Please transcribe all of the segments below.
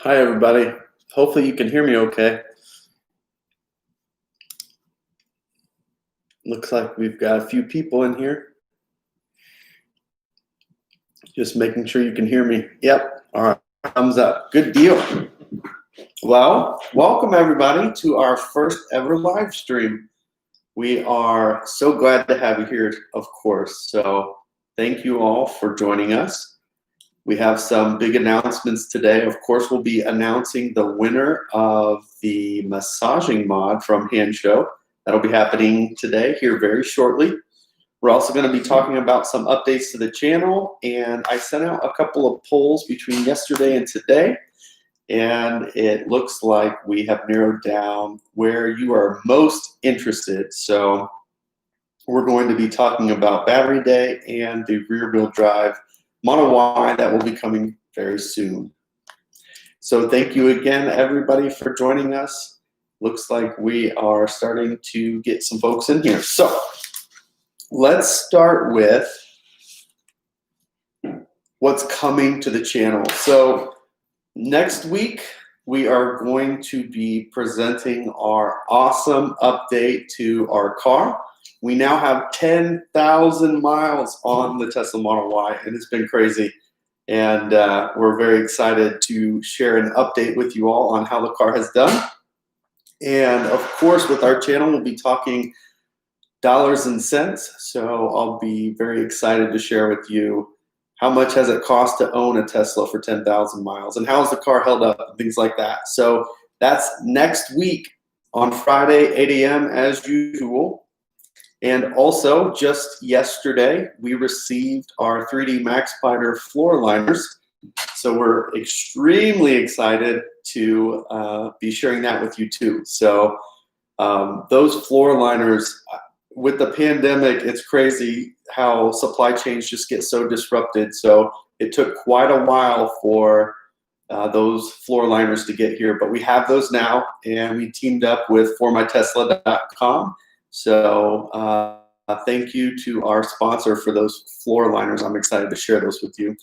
Hi, everybody. Hopefully you can hear me okay. Looks like we've got a few people in here. Just making sure you can hear me. Yep. All right. Thumbs up. Good deal. Well, welcome everybody to our first ever live stream. We are so glad to have you here, of course. So thank you all for joining us. We have some big announcements today. Of course, we'll be announcing the winner of the massaging mod from Hansshow. That'll be happening today here very shortly. We're also going to be talking about some updates to the channel, and I sent out a couple of polls between yesterday and today, and it looks like we have narrowed down where you are most interested. So we're going to be talking about Battery Day and the rear-wheel drive Model Y that will be coming very soon. So thank you again, everybody, for joining us. Looks like we are starting to get some folks in here. So let's start with what's coming to the channel. So next week, we are going to be presenting our awesome update to our car. We now have 10,000 miles on the Tesla Model Y, and it's been crazy. And we're very excited to share an update with you all on how the car has done. And of course, with our channel, we'll be talking dollars and cents. So I'll be very excited to share with you how much has it cost to own a Tesla for 10,000 miles, and how has the car held up, and things like that. So that's next week on Friday, 8 a.m. as usual. And also, just yesterday, we received our 3D Max Spider floor liners. So we're extremely excited to be sharing that with you too. So those floor liners, with the pandemic, it's crazy how supply chains just get so disrupted. So it took quite a while for those floor liners to get here, but we have those now, and we teamed up with formytesla.com. So thank you to our sponsor for those floor liners. I'm excited to share those with you.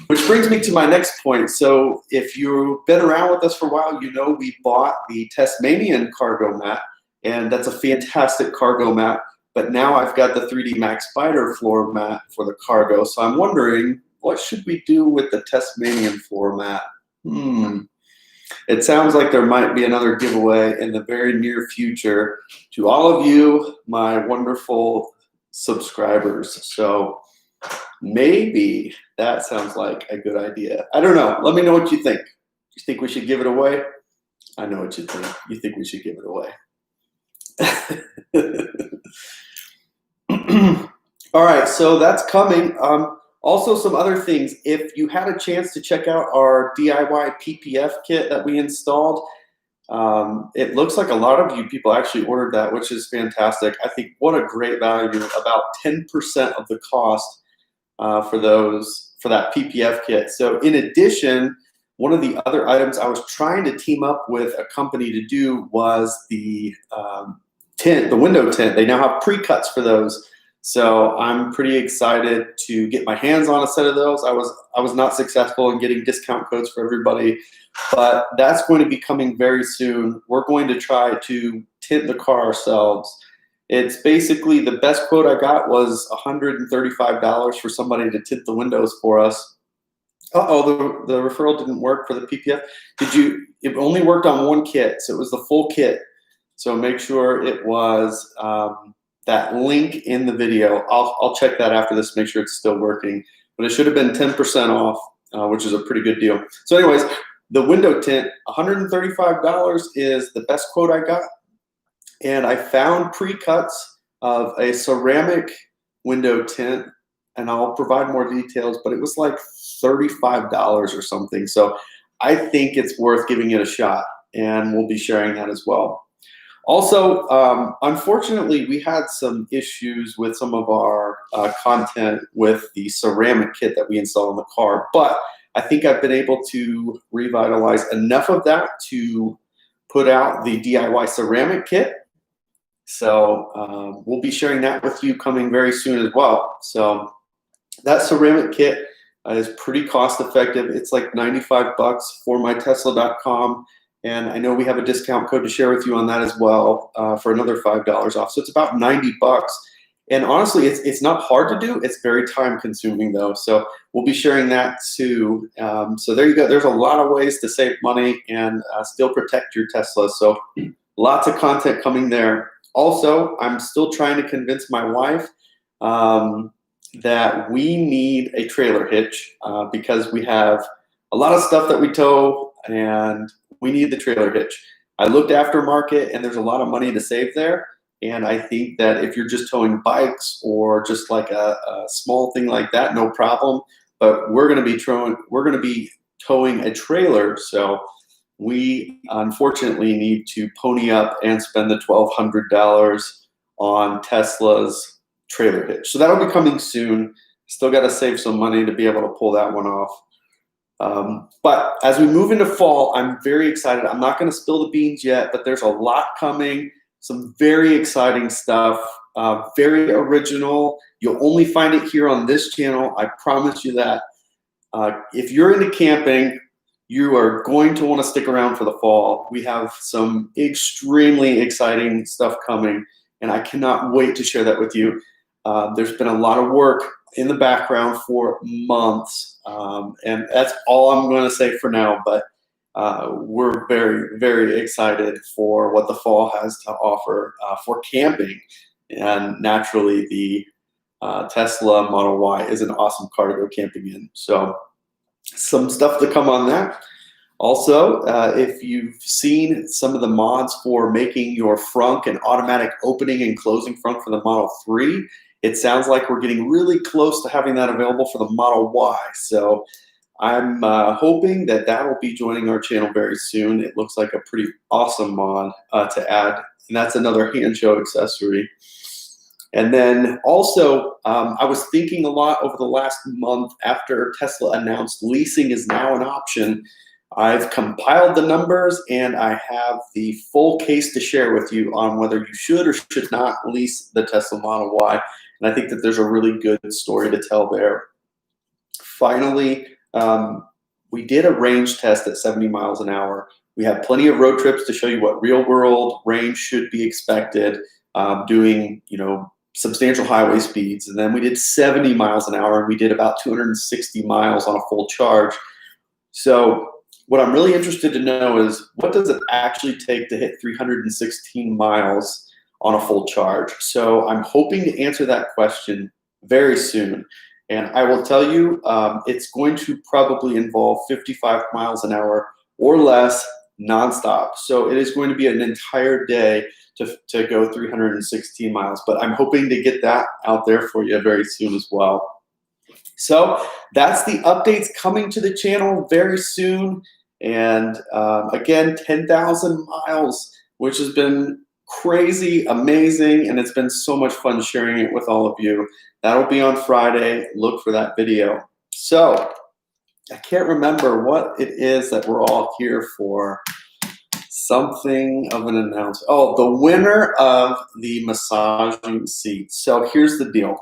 Which brings me to my next point. So if you've been around with us for a while, you know we bought the Tasmanian cargo mat, and that's a fantastic cargo mat. But now I've got the 3D Max Spider floor mat for the cargo. So I'm wondering, what should we do with the Tasmanian floor mat? It sounds like there might be another giveaway in the very near future to all of you, my wonderful subscribers. So maybe that sounds like a good idea. I don't know. Let me know what you think. You think we should give it away? I know what you think. You think we should give it away. All right, so that's coming. Also, some other things. If you had a chance to check out our DIY PPF kit that we installed, it looks like a lot of you people actually ordered that, which is fantastic. I think what a great value, about 10% of the cost for that PPF kit. So in addition, one of the other items I was trying to team up with a company to do was the tint, the window tint. They now have pre-cuts for those. So I'm pretty excited to get my hands on a set of those. I was not successful in getting discount codes for everybody, but that's going to be coming very soon. We're going to try to tint the car ourselves. It's basically, the best quote I got was $135 for somebody to tint the windows for us. Uh-oh, the referral didn't work for the PPF. It only worked on one kit, so it was the full kit. So make sure it was that link in the video. I'll check that after this, make sure it's still working. But it should have been 10% off, which is a pretty good deal. So anyways, the window tint, $135 is the best quote I got. And I found pre-cuts of a ceramic window tint, and I'll provide more details, but it was like $35 or something. So I think it's worth giving it a shot, and we'll be sharing that as well. Also, unfortunately, we had some issues with some of our content with the ceramic kit that we installed in the car, but I think I've been able to revitalize enough of that to put out the DIY ceramic kit. So we'll be sharing that with you coming very soon as well. So that ceramic kit is pretty cost effective. It's like 95 bucks for mytesla.com. And I know we have a discount code to share with you on that as well for another $5 off. So it's about 90 bucks. And honestly, it's not hard to do. It's very time consuming though. So we'll be sharing that too. So there you go. There's a lot of ways to save money and still protect your Tesla. So lots of content coming there. Also, I'm still trying to convince my wife that we need a trailer hitch because we have a lot of stuff that we tow and we need the trailer hitch. I looked aftermarket and there's a lot of money to save there. And I think that if you're just towing bikes or just like a small thing like that, no problem. But we're going to be towing a trailer, so we unfortunately need to pony up and spend the $1,200 on Tesla's trailer hitch. So that'll be coming soon. Still got to save some money to be able to pull that one off. But as we move into fall, I'm very excited. I'm not going to spill the beans yet, but there's a lot coming. Some very exciting stuff, very original. You'll only find it here on this channel. I promise you that. If you're into camping, you are going to want to stick around for the fall. We have some extremely exciting stuff coming, and I cannot wait to share that with you. There's been a lot of work in the background for months, and that's all I'm going to say for now, but we're very, very excited for what the fall has to offer for camping. And naturally, the Tesla Model Y is an awesome car to go camping in. So some stuff to come on that. Also, if you've seen some of the mods for making your frunk an automatic opening and closing frunk for the Model 3, it sounds like we're getting really close to having that available for the Model Y. So I'm hoping that that will be joining our channel very soon. It looks like a pretty awesome mod to add, and that's another Hansshow accessory. And then also, I was thinking a lot over the last month after Tesla announced leasing is now an option. I've compiled the numbers and I have the full case to share with you on whether you should or should not lease the Tesla Model Y. And I think that there's a really good story to tell there. Finally, we did a range test at 70 miles an hour. We have plenty of road trips to show you what real world range should be expected, doing, substantial highway speeds. And then we did 70 miles an hour and we did about 260 miles on a full charge. So what I'm really interested to know is what does it actually take to hit 316 miles on a full charge? So I'm hoping to answer that question very soon. And I will tell you, it's going to probably involve 55 miles an hour or less nonstop. So it is going to be an entire day to go 316 miles. But I'm hoping to get that out there for you very soon as well. So that's the updates coming to the channel very soon. And again, 10,000 miles, which has been crazy, amazing, and it's been so much fun sharing it with all of you. That'll be on Friday. Look for that video. So I can't remember what it is that we're all here for. Something of an announcement. Oh, the winner of the massaging seat. So here's the deal.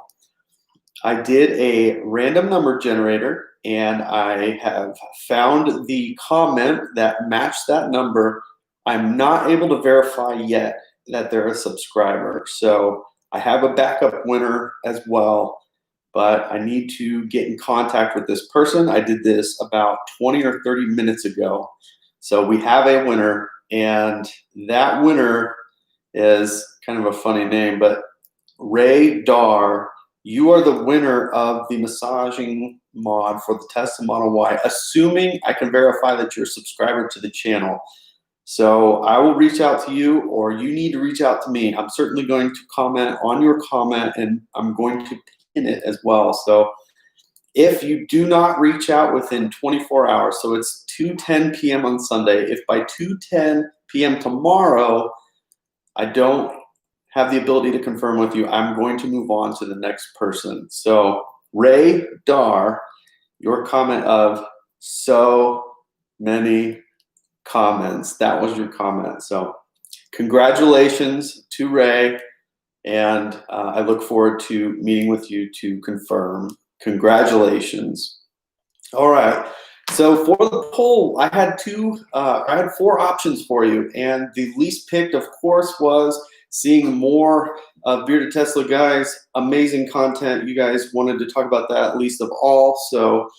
I did a random number generator and I have found the comment that matched that number. I'm not able to verify yet that they're a subscriber. So I have a backup winner as well, but I need to get in contact with this person. I did this about 20 or 30 minutes ago. So we have a winner, and that winner is kind of a funny name, but Ray Dar, you are the winner of the massaging mod for the Tesla Model Y, assuming I can verify that you're a subscriber to the channel. So I will reach out to you, or you need to reach out to me. I'm certainly going to comment on your comment, and I'm going to pin it as well. So if you do not reach out within 24 hours, so it's 2:10 p.m. on Sunday, if by 2:10 p.m. tomorrow I don't have the ability to confirm with you, I'm going to move on to the next person. So Ray Dar, your comment of so many comments, that was your comment. So congratulations to Ray, and I look forward to meeting with you to confirm. Congratulations. All right. So for the poll, I had four options for you, and the least picked, of course, was seeing more Bearded Tesla guys. Amazing content. You guys wanted to talk about that least of all. So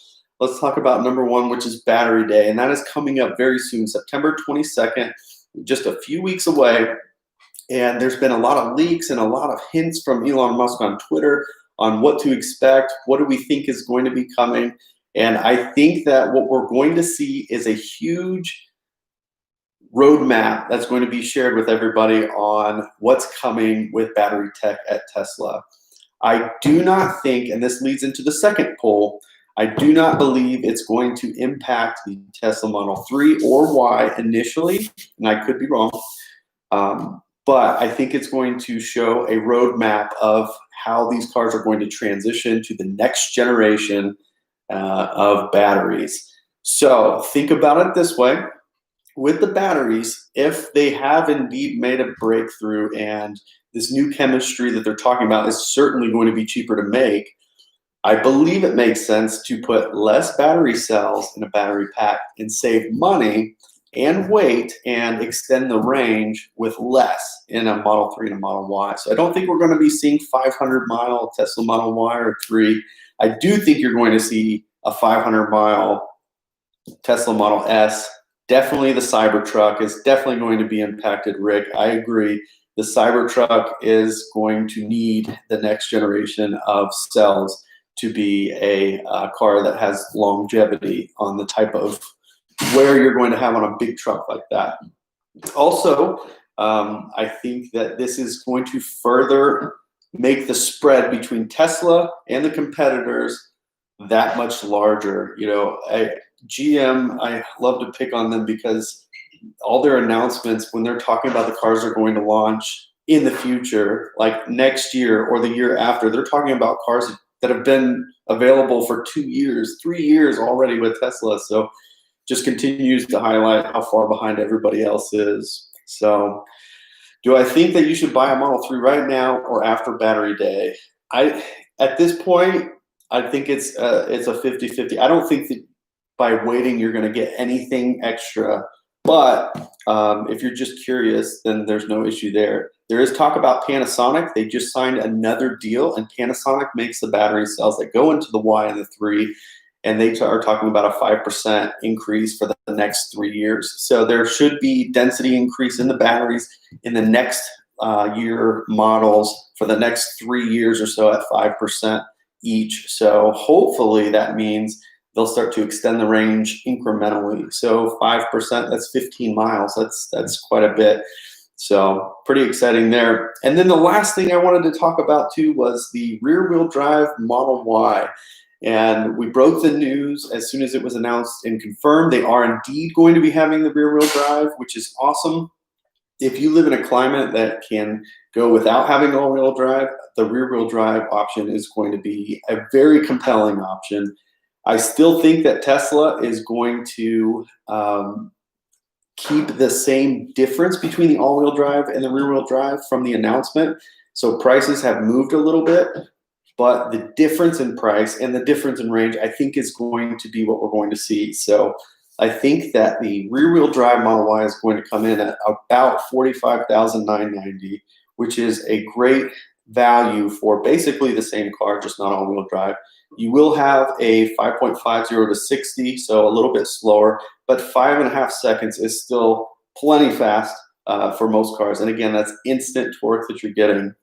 let's talk about number one, which is Battery Day, and that is coming up very soon, September 22nd, just a few weeks away. And there's been a lot of leaks and a lot of hints from Elon Musk on Twitter on what to expect, what do we think is going to be coming. And I think that what we're going to see is a huge roadmap that's going to be shared with everybody on what's coming with battery tech at Tesla. I do not think, and this leads into the second poll, I do not believe it's going to impact the Tesla Model 3 or Y initially, and I could be wrong. But I think it's going to show a roadmap of how these cars are going to transition to the next generation of batteries. So think about it this way. With the batteries, if they have indeed made a breakthrough and this new chemistry that they're talking about is certainly going to be cheaper to make, I believe it makes sense to put less battery cells in a battery pack and save money and weight and extend the range with less in a Model 3 and a Model Y. So I don't think we're going to be seeing 500-mile Tesla Model Y or 3. I do think you're going to see a 500-mile Tesla Model S. Definitely the Cybertruck is definitely going to be impacted, Rick. I agree. The Cybertruck is going to need the next generation of cells to be a car that has longevity on the type of wear you're going to have on a big truck like that. Also, I think that this is going to further make the spread between Tesla and the competitors that much larger. You know, GM, I love to pick on them because all their announcements when they're talking about the cars they're going to launch in the future, like next year or the year after, they're talking about cars that have been available for 2 years, 3 years already with Tesla. So just continues to highlight how far behind everybody else is. So do I think that you should buy a Model 3 right now or after Battery Day? At this point, I think it's a 50-50. I don't think that by waiting you're going to get anything extra. But if you're just curious, then there's no issue there. There is talk about Panasonic. They just signed another deal, and Panasonic makes the battery cells that go into the Y and the 3, and they are talking about a 5% increase for the next 3 years. So there should be density increase in the batteries in the next year models for the next 3 years or so at 5% each. So hopefully that means they'll start to extend the range incrementally. So 5%, that's 15 miles. That's quite a bit. So pretty exciting there. And then the last thing I wanted to talk about too was the rear-wheel drive Model Y. And we broke the news as soon as it was announced and confirmed. They are indeed going to be having the rear-wheel drive, which is awesome. If you live in a climate that can go without having all-wheel drive, the rear-wheel drive option is going to be a very compelling option. I still think that Tesla is going to keep the same difference between the all-wheel drive and the rear-wheel drive from the announcement. So prices have moved a little bit, but the difference in price and the difference in range, I think, is going to be what we're going to see. So I think that the rear-wheel drive Model Y is going to come in at about $45,990, which is a great value for basically the same car, just not all-wheel drive. You will have a 5.50 to 60, so a little bit slower, but 5.5 seconds is still plenty fast for most cars. And again, that's instant torque that you're getting.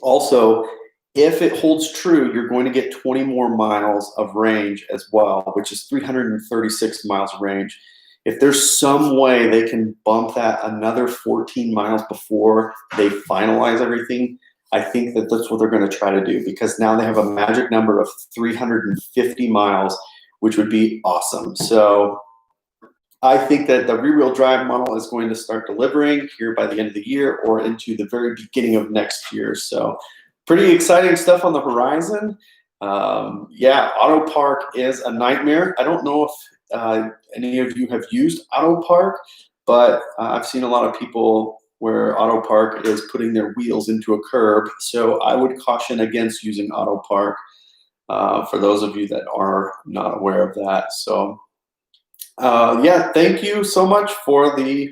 Also, if it holds true, you're going to get 20 more miles of range as well, which is 336 miles of range. If there's some way they can bump that another 14 miles before they finalize everything, I think that that's what they're going to try to do, because now they have a magic number of 350 miles, which would be awesome. So I think that the rear-wheel drive model is going to start delivering here by the end of the year or into the very beginning of next year. So pretty exciting stuff on the horizon. Yeah, Auto Park is a nightmare. I don't know if any of you have used Auto Park, but I've seen a lot of people where Auto Park is putting their wheels into a curb. So I would caution against using Auto Park. for those of you that are not aware of that. So yeah, thank you so much for the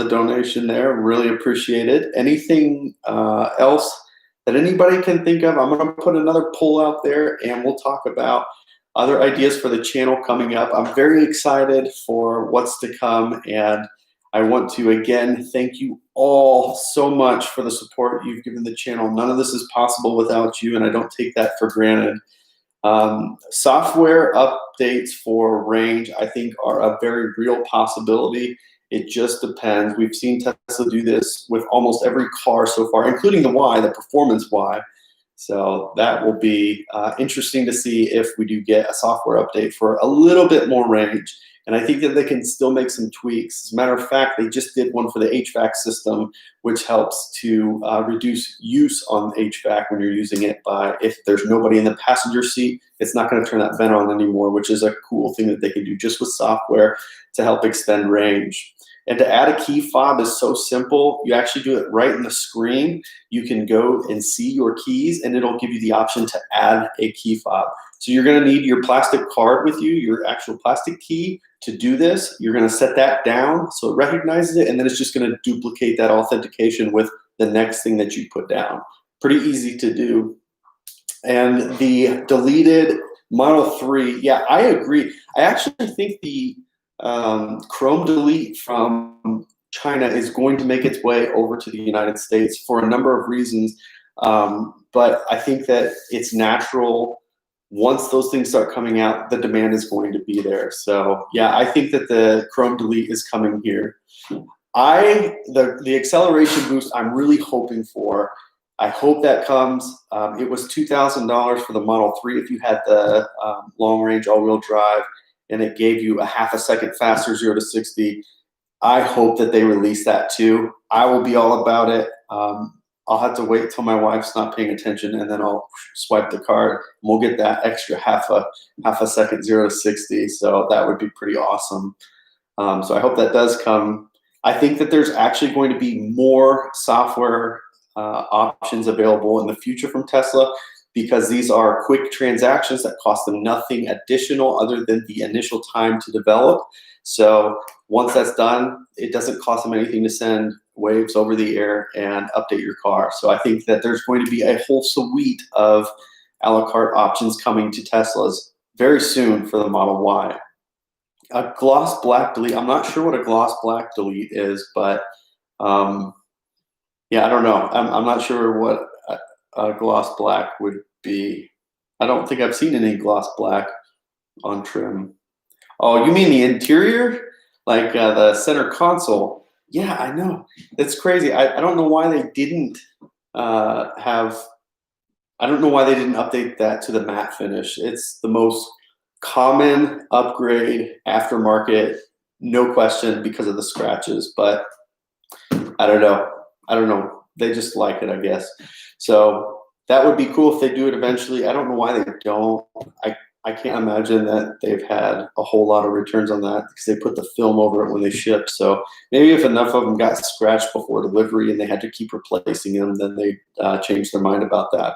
donation there. Really appreciate it. Anything else that anybody can think of? I'm going to put another poll out there, and we'll talk about other ideas for the channel coming up. I'm very excited for what's to come, and I want to again thank you all so much for the support you've given the channel. None of this is possible without you, and I don't take that for granted. Software updates for range, I think, are a very real possibility. It just depends. We've seen Tesla do this with almost every car so far, including the Y, the performance Y. So that will be interesting to see if we do get a software update for a little bit more range. And I think that they can still make some tweaks. As a matter of fact, they just did one for the HVAC system, which helps to reduce use on HVAC when you're using it by, if there's nobody in the passenger seat, it's not going to turn that vent on anymore, which is a cool thing that they can do just with software to help extend range. And to add a key fob is so simple. You actually do it right in the screen. You can go and see your keys, and it'll give you the option to add a key fob. So you're going to need your plastic card with you, your actual plastic key to do this. You're going to set that down so it recognizes it, and then it's just going to duplicate that authentication with the next thing that you put down. Pretty easy to do. And the deleted Model 3, yeah, I agree. I actually think the Chrome delete from China is going to make its way over to the United States for a number of reasons. But I think that it's natural. Once those things start coming out, the demand is going to be there. So yeah, I think that the Chrome delete is coming here. The acceleration boost I'm really hoping for, I hope that comes. It was $2,000 for the Model 3 if you had the long range all-wheel drive, and it gave you a half a second faster 0 to 60. I hope that they release that too. I will be all about it. I'll have to wait till my wife's not paying attention, and then I'll swipe the card. And we'll get that extra half a second 0 to 60. So that would be pretty awesome. So I hope that does come. I think that there's actually going to be more software options available in the future from Tesla, because these are quick transactions that cost them nothing additional other than the initial time to develop. So once that's done, it doesn't cost them anything to send waves over the air and update your car. So I think that there's going to be a whole suite of a la carte options coming to Teslas very soon for the Model Y. A gloss black delete, I'm not sure what a gloss black delete is, but yeah, I don't know. I'm not sure what a gloss black would be. I don't think I've seen any gloss black on trim. Oh, you mean the interior? Like the center console? Yeah, I know. That's crazy. I don't know why they didn't I don't know why they didn't update that to the matte finish. It's the most common upgrade aftermarket, no question, because of the scratches. But I don't know. They just like it, I guess. So that would be cool if they do it eventually. I don't know why they don't. I can't imagine that they've had a whole lot of returns on that, because they put the film over it when they ship. So maybe if enough of them got scratched before delivery and they had to keep replacing them, then they changed their mind about that.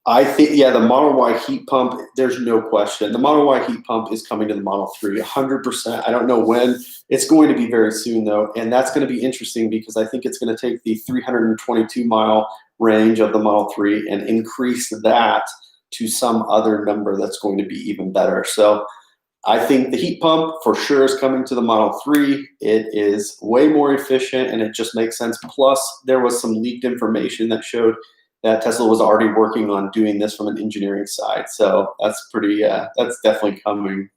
I think, yeah, the Model Y heat pump, there's no question. The Model Y heat pump is coming to the Model 3, 100%. I don't know when. It's going to be very soon, though, and that's going to be interesting, because I think it's going to take the 322-mile range of the Model 3 and increase that to some other number that's going to be even better. So I think the heat pump for sure is coming to the Model 3. It is way more efficient, and it just makes sense. Plus, there was some leaked information that showed that Tesla was already working on doing this from an engineering side. So that's pretty, that's definitely coming.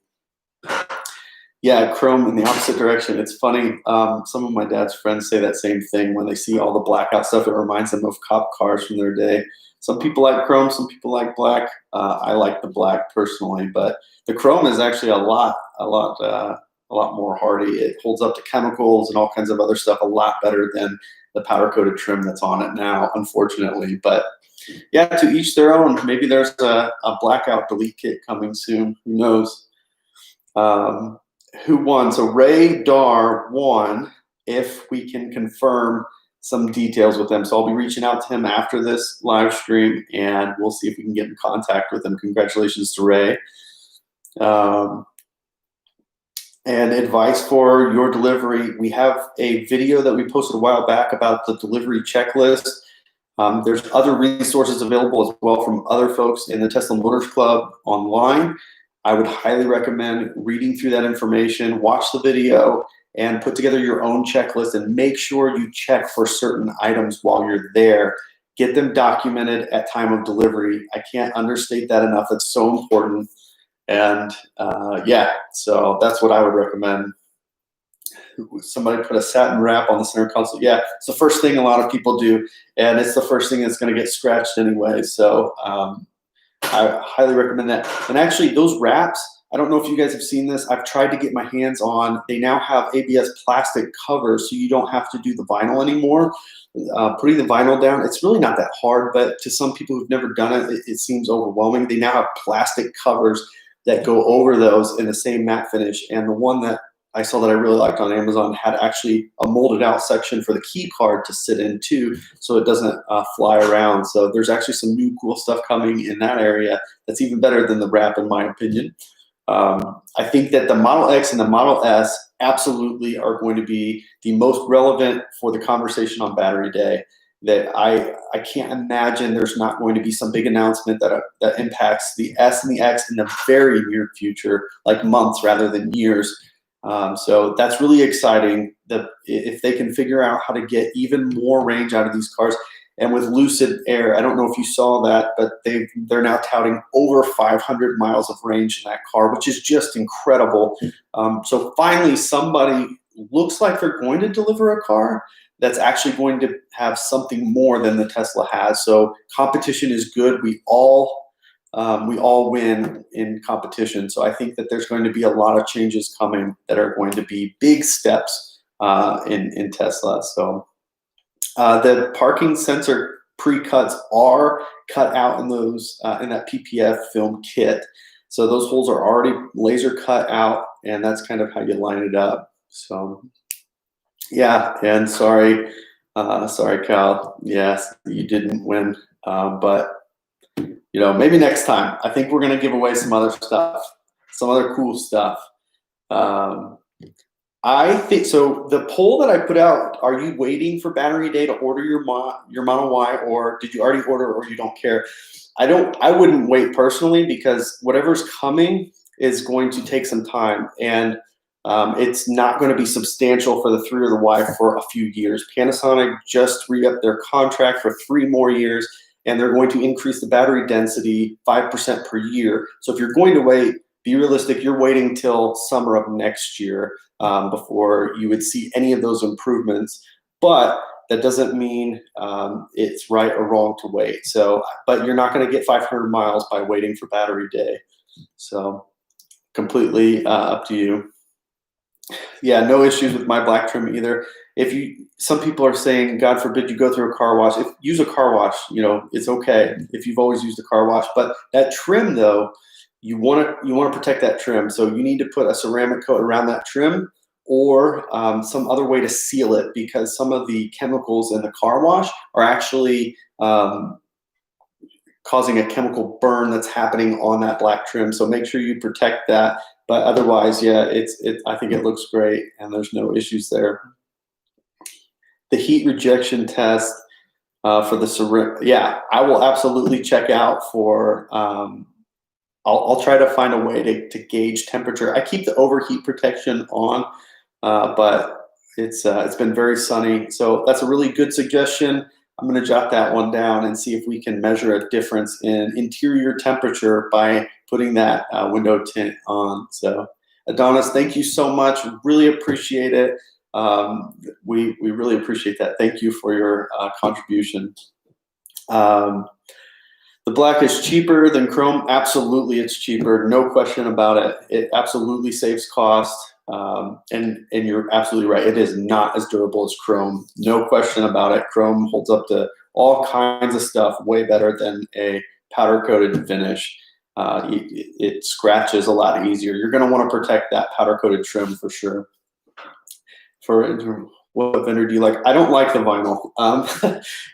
Yeah, Chrome in the opposite direction. It's funny. Some of my dad's friends say that same thing when they see all the blackout stuff. It reminds them of cop cars from their day. Some people like Chrome, some people like black. I like the black personally, but the Chrome is actually a lot more hardy. It holds up to chemicals and all kinds of other stuff a lot better than the powder coated trim that's on it now, unfortunately. But yeah, to each their own. Maybe there's a blackout delete kit coming soon. Who knows? Who won? So Ray Dar won. If we can confirm some details with him. So I'll be reaching out to him after this live stream, and we'll see if we can get in contact with him. Congratulations to Ray. And advice for your delivery. We have a video that we posted a while back about the delivery checklist. There's other resources available as well from other folks in the Tesla Motors Club online. I would highly recommend reading through that information, watch the video, and put together your own checklist, and make sure you check for certain items while you're there. Get them documented at time of delivery. I can't understate that enough. It's so important. And yeah, so that's what I would recommend. Somebody put a satin wrap on the center console. Yeah, it's the first thing a lot of people do, and it's the first thing that's going to get scratched anyway. So I highly recommend that. And actually, those wraps, I don't know if you guys have seen this. I've tried to get my hands on. They now have ABS plastic covers, so you don't have to do the vinyl anymore. Putting the vinyl down, it's really not that hard, but to some people who've never done it, it seems overwhelming. They now have plastic covers that go over those in the same matte finish. And the one that I saw that I really liked on Amazon had actually a molded out section for the key card to sit in too, so it doesn't fly around. So there's actually some new cool stuff coming in that area that's even better than the wrap, in my opinion. I think that the Model X and the Model S absolutely are going to be the most relevant for the conversation on Battery Day. That I can't imagine there's not going to be some big announcement that impacts the S and the X in the very near future, like months rather than years. So that's really exciting. If they can figure out how to get even more range out of these cars, and with Lucid Air, I don't know if you saw that, but they're now touting over 500 miles of range in that car, which is just incredible. So finally, somebody looks like they're going to deliver a car that's actually going to have something more than the Tesla has. So competition is good. We all win in competition. So I think that there's going to be a lot of changes coming that are going to be big steps in Tesla. So the parking sensor pre-cuts are cut out in those in that PPF film kit. So those holes are already laser cut out, and that's kind of how you line it up. So yeah, and sorry, Cal. Yes, you didn't win, but you know, maybe next time. I think we're gonna give away some other stuff, some other cool stuff. I think so. The poll that I put out: are you waiting for Battery Day to order your Model Y, or did you already order, or you don't care? I wouldn't wait personally, because whatever's coming is going to take some time, and it's not going to be substantial for the 3 or the Y for a few years. Panasonic just re-upped their contract for 3 more years, and they're going to increase the battery density 5% per year. So if you're going to wait, be realistic. You're waiting till summer of next year before you would see any of those improvements. But that doesn't mean it's right or wrong to wait. So, but you're not going to get 500 miles by waiting for Battery Day. So completely up to you. Yeah, no issues with my black trim either. Some people are saying, God forbid you go through a car wash. Use a car wash, you know, it's okay if you've always used a car wash. But that trim though, you want to protect that trim. So you need to put a ceramic coat around that trim, or some other way to seal it, because some of the chemicals in the car wash are actually causing a chemical burn that's happening on that black trim. So make sure you protect that. But otherwise, yeah, I think it looks great, and there's no issues there. The heat rejection test for the ceramic, yeah, I will absolutely check out for. I'll try to find a way to gauge temperature. I keep the overheat protection on, but it's been very sunny, so that's a really good suggestion. I'm going to jot that one down and see if we can measure a difference in interior temperature by putting that window tint on. So Adonis, thank you so much. Really appreciate it. We really appreciate that. Thank you for your contribution. The black is cheaper than chrome. Absolutely, it's cheaper. No question about it. It absolutely saves cost. And you're absolutely right. It is not as durable as chrome. No question about it. Chrome holds up to all kinds of stuff way better than a powder coated finish. It scratches a lot easier. You're going to want to protect that powder coated trim for sure. what vendor do you like? I don't like the vinyl.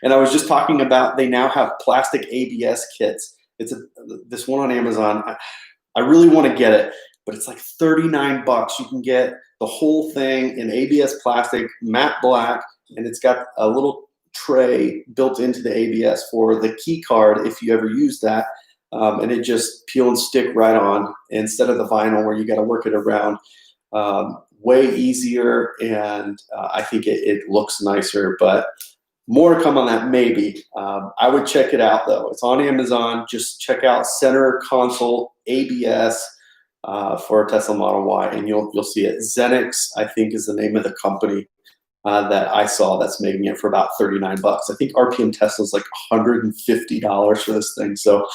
And I was just talking about they now have plastic ABS kits. This one on Amazon. I really want to get it, but it's like $39. You can get the whole thing in ABS plastic, matte black, and it's got a little tray built into the ABS for the key card if you ever use that. And it just peel and stick right on instead of the vinyl where you got to work it around. Way easier, and I think it looks nicer, but more to come on that maybe. I would check it out though. It's on Amazon. Just check out center console ABS for a Tesla Model Y, and you'll see it. Xenix, I think, is the name of the company that I saw that's making it for about $39. I think RPM Tesla's like $150 for this thing. So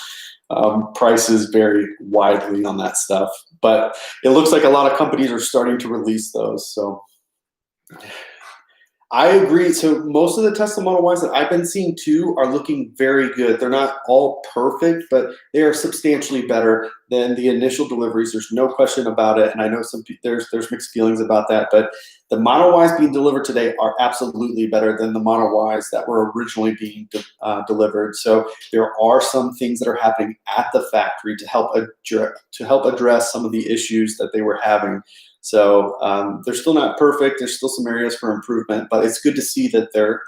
prices vary widely on that stuff, but it looks like a lot of companies are starting to release those. So I agree. So most of the Tesla Model Ys that I've been seeing too are looking very good. They're not all perfect, but they are substantially better than the initial deliveries. There's no question about it. And I know there's mixed feelings about that, but the Model Ys being delivered today are absolutely better than the Model Ys that were originally being delivered. So there are some things that are happening at the factory to help address some of the issues that they were having. So they're still not perfect. There's still some areas for improvement, but it's good to see that they're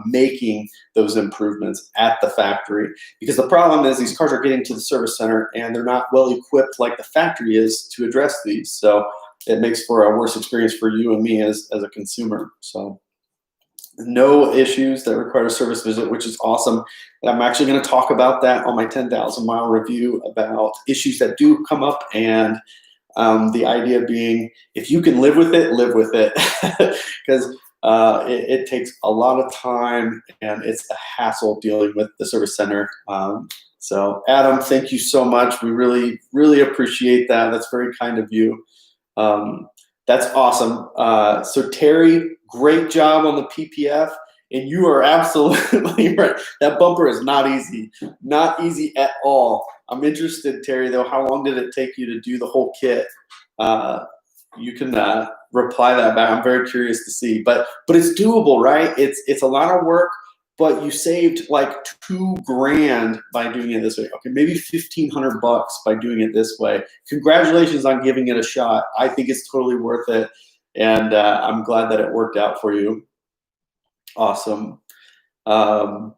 making those improvements at the factory, because the problem is these cars are getting to the service center and they're not well equipped like the factory is to address these. So it makes for a worse experience for you and me as a consumer. So no issues that require a service visit, which is awesome. And I'm actually going to talk about that on my 10,000 mile review about issues that do come up, and the idea being, if you can live with it, live with it, because it takes a lot of time and it's a hassle dealing with the service center. So Adam, thank you so much. We really, really appreciate that. That's very kind of you. That's awesome. So Terry, great job on the PPF. And you are absolutely right. That bumper is not easy. Not easy at all. I'm interested, Terry, though, how long did it take you to do the whole kit? You can reply that back. I'm very curious to see. But it's doable, right? It's a lot of work, but you saved like $2,000 by doing it this way. Okay, maybe $1,500 by doing it this way. Congratulations on giving it a shot. I think it's totally worth it. And I'm glad that it worked out for you. Awesome. The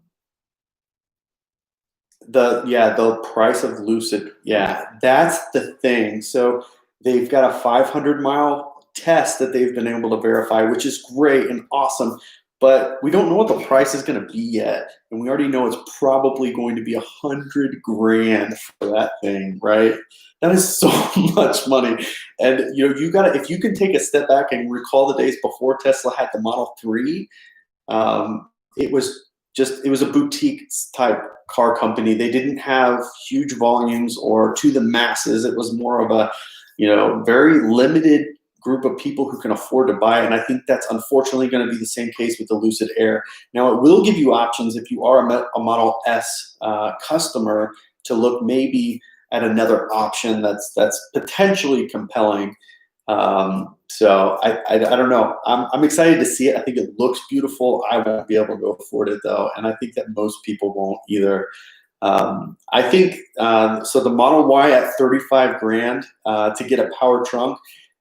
price of Lucid, that's the thing. So they've got a 500-mile test that they've been able to verify, which is great and awesome, but we don't know what the price is going to be yet, and we already know it's probably going to be $100,000 for that thing, right? That is so much money. And you gotta, if you can take a step back and recall the days before Tesla had the Model 3, it was a boutique type car company. They didn't have huge volumes or to the masses. It was more of a, very limited group of people who can afford to buy it. And I think that's unfortunately going to be the same case with the Lucid Air. Now, it will give you options if you are a Model S customer to look maybe at another option that's potentially compelling. So I don't know. I'm excited to see it. I think it looks beautiful. I won't be able to afford it though, and I think that most people won't either. I think so. The Model Y at $35,000 to get a power trunk,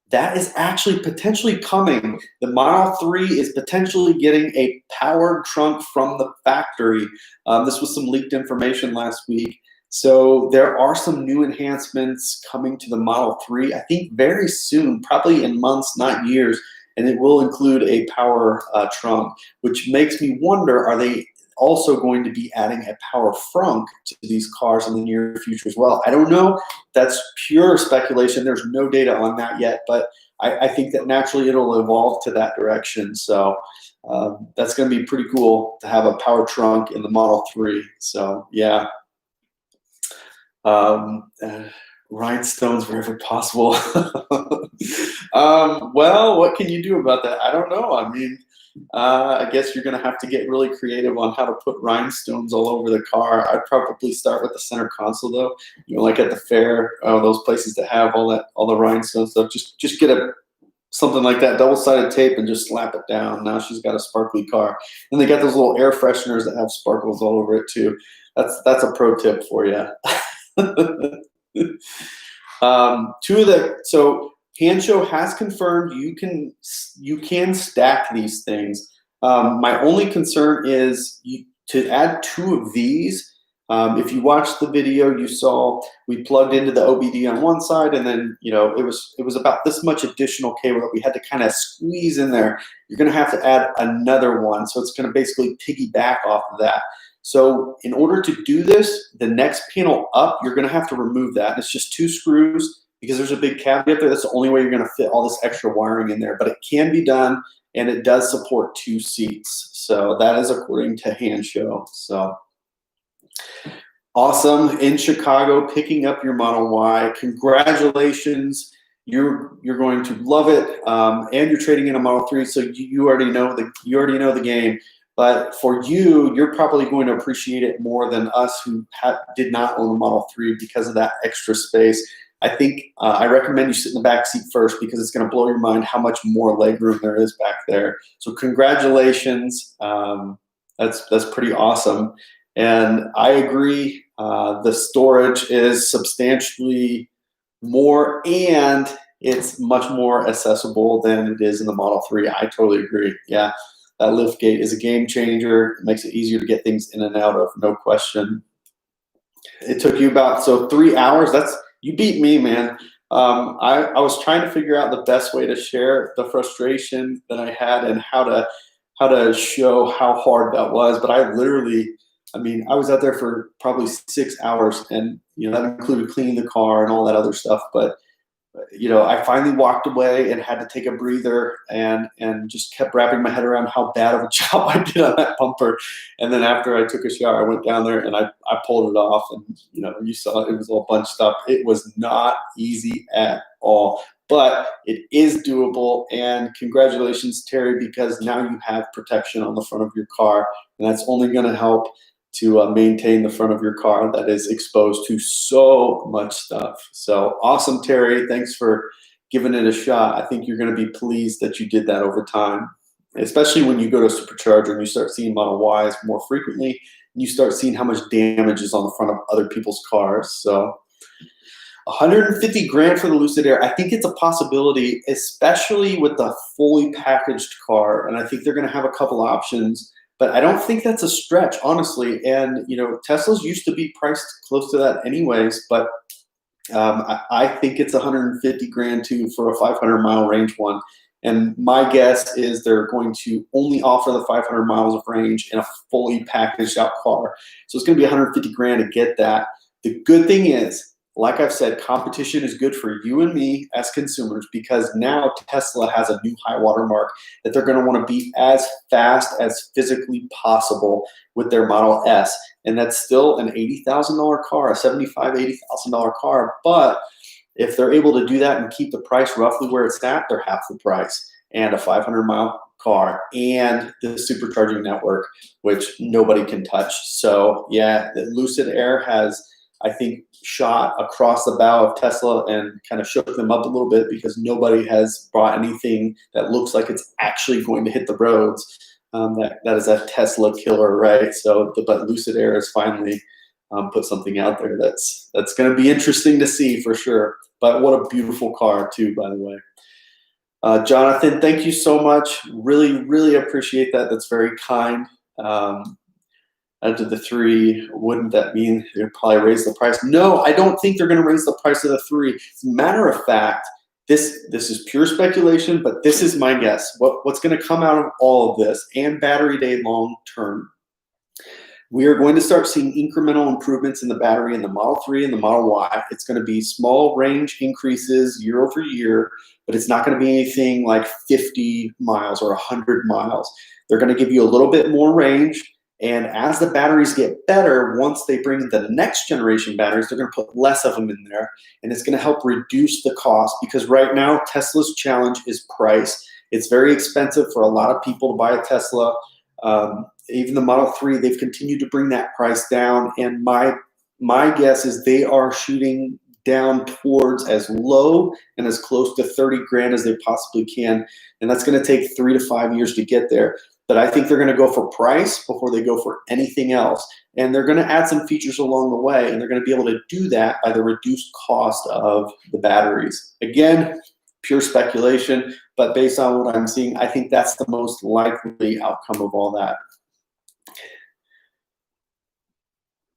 that is actually potentially coming. The Model 3 is potentially getting a powered trunk from the factory. This was some leaked information last week. So there are some new enhancements coming to the Model 3, I think very soon, probably in months, not years, and it will include a power trunk, which makes me wonder, are they also going to be adding a power frunk to these cars in the near future as well? I don't know. That's pure speculation. There's no data on that yet, but I think that naturally it'll evolve to that direction. So that's going to be pretty cool to have a power trunk in the Model 3. So yeah. Rhinestones wherever possible. Well, what can you do about that? I don't know. I mean, I guess you're going to have to get really creative on how to put rhinestones all over the car. I'd probably start with the center console, though. Like at the fair, those places that have all the rhinestone stuff. Just get a something like that, double-sided tape, and just slap it down. Now she's got a sparkly car. And they got those little air fresheners that have sparkles all over it too. That's a pro tip for you. So Hansshow has confirmed you can stack these things. My only concern is to add 2 of these. If you watched the video, you saw we plugged into the OBD on one side, and then it was about this much additional cable that we had to kind of squeeze in there. You're going to have to add another one, so it's going to basically piggyback off of that. So in order to do this, the next panel up, you're going to have to remove that. And it's just 2 screws because there's a big cavity up there. That's the only way you're going to fit all this extra wiring in there. But it can be done, and it does support 2 seats. So that is according to Hansshow. So awesome. In Chicago, picking up your Model Y. Congratulations. You're going to love it, and you're trading in a Model 3, so you already know the game. But for you, you're probably going to appreciate it more than us who did not own a Model 3 because of that extra space. I think I recommend you sit in the back seat first because it's going to blow your mind how much more legroom there is back there. So congratulations. That's pretty awesome. And I agree. The storage is substantially more, and it's much more accessible than it is in the Model 3. I totally agree. Yeah. That lift gate is a game changer. It makes it easier to get things in and out of, no question. It took you about 3 hours. You beat me, man. I was trying to figure out the best way to share the frustration that I had and how to show how hard that was. But I was out there for probably 6 hours, and that included cleaning the car and all that other stuff. But I finally walked away and had to take a breather and just kept wrapping my head around how bad of a job I did on that bumper. And then after I took a shower, I went down there and I pulled it off, and you saw it was all bunched up. It was not easy at all, but it is doable. And congratulations, Terry, because now you have protection on the front of your car, and that's only going to help to maintain the front of your car that is exposed to so much stuff. So awesome, Terry. Thanks for giving it a shot. I think you're going to be pleased that you did that over time, especially when you go to Supercharger and you start seeing Model Ys more frequently, and you start seeing how much damage is on the front of other people's cars. So 150 grand for the Lucid Air. I think it's a possibility, especially with the fully packaged car. And I think they're going to have a couple options. But I don't think that's a stretch, honestly. And Teslas used to be priced close to that anyways. But I think it's 150 grand too for a 500-mile range one. And my guess is they're going to only offer the 500 miles of range in a fully packaged out car. So it's going to be 150 grand to get that. The good thing is, like I've said, competition is good for you and me as consumers, because now Tesla has a new high water mark that they're going to want to beat as fast as physically possible with their Model S. And that's still an $80,000 car, a $75,000, $80,000 car. But if they're able to do that and keep the price roughly where it's at, they're half the price. And a 500-mile car and the supercharging network, which nobody can touch. So yeah, the Lucid Air has, I think, shot across the bow of Tesla and kind of shook them up a little bit, because nobody has brought anything that looks like it's actually going to hit the roads. That is a Tesla killer, right? So, but Lucid Air has finally put something out there that's going to be interesting to see for sure. But what a beautiful car too, by the way. Jonathan, thank you so much. Really, really appreciate that. That's very kind. Out of the 3, wouldn't that mean they'd probably raise the price? No, I don't think they're going to raise the price of the 3. As a matter of fact, this is pure speculation, but this is my guess. What's going to come out of all of this, and battery day long term, we are going to start seeing incremental improvements in the battery in the Model 3 and the Model Y. It's going to be small range increases year over year, but it's not going to be anything like 50 miles or 100 miles. They're going to give you a little bit more range. And as the batteries get better, once they bring the next generation batteries, they're going to put less of them in there. And it's going to help reduce the cost, because right now Tesla's challenge is price. It's very expensive for a lot of people to buy a Tesla. Even the Model 3, they've continued to bring that price down. And my guess is they are shooting down towards as low and as close to 30 grand as they possibly can. And that's going to take 3 to 5 years to get there. But I think they're going to go for price before they go for anything else. And they're going to add some features along the way, and they're going to be able to do that by the reduced cost of the batteries. Again, pure speculation, but based on what I'm seeing, I think that's the most likely outcome of all that.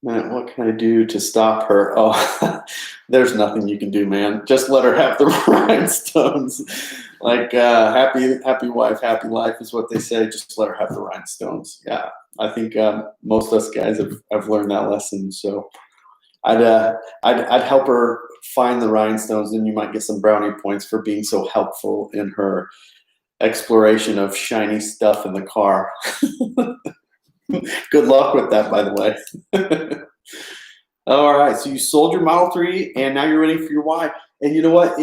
Man, what can I do to stop her? Oh, there's nothing you can do, man. Just let her have the rhinestones. Like happy wife, happy life is what they say. Just let her have the rhinestones. Yeah, I think most of us guys have learned that lesson. So I'd help her find the rhinestones, and you might get some brownie points for being so helpful in her exploration of shiny stuff in the car. Good luck with that, by the way. All right, so you sold your Model 3, and now you're ready for your Y. And you know what?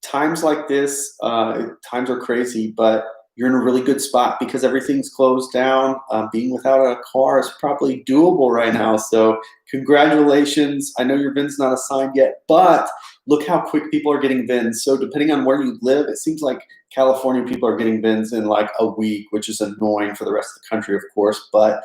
Times like this, times are crazy, but you're in a really good spot because everything's closed down. Being without a car is probably doable right now. So congratulations. I know your VIN's not assigned yet, but look how quick people are getting VINs. So depending on where you live, it seems like California people are getting VINs in like a week, which is annoying for the rest of the country, of course. But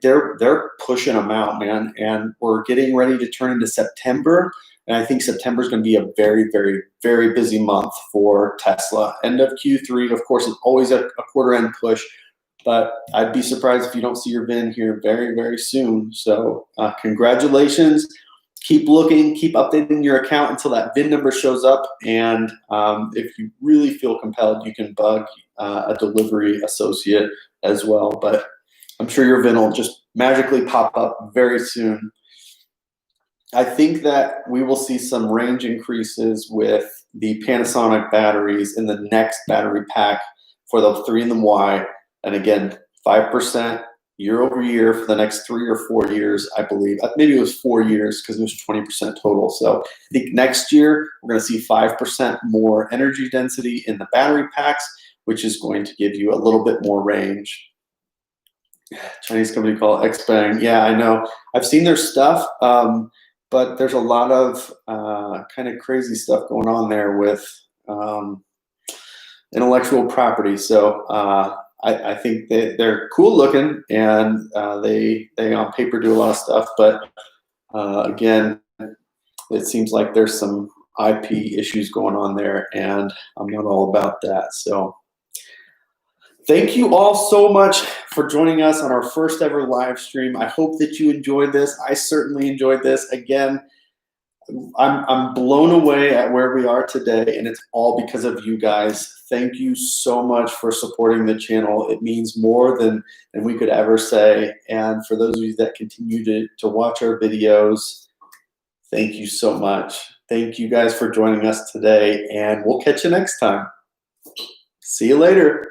they're pushing them out, man. And we're getting ready to turn into September. And I think September is going to be a very, very, very busy month for Tesla. End of Q3, of course, is always a quarter end push. But I'd be surprised if you don't see your VIN here very, very soon. So congratulations. Keep looking, keep updating your account until that VIN number shows up. And if you really feel compelled, you can bug a delivery associate as well. But I'm sure your VIN will just magically pop up very soon. I think that we will see some range increases with the Panasonic batteries in the next battery pack for the 3 and the Y. And again, 5% year over year for the next 3 or 4 years, I believe. Maybe it was 4 years because it was 20% total. So I think next year we're going to see 5% more energy density in the battery packs, which is going to give you a little bit more range. Chinese company called Xpeng. Yeah, I know. I've seen their stuff, but there's a lot of kind of crazy stuff going on there with intellectual property. So I think they're cool looking, and they on paper do a lot of stuff. But again, it seems like there's some IP issues going on there, and I'm not all about that. So thank you all so much for joining us on our first ever live stream. I hope that you enjoyed this. I certainly enjoyed this. Again, I'm blown away at where we are today, and it's all because of you guys. Thank you so much for supporting the channel. It means more than we could ever say. And for those of you that continue to watch our videos, thank you so much. Thank you guys for joining us today, and we'll catch you next time. See you later.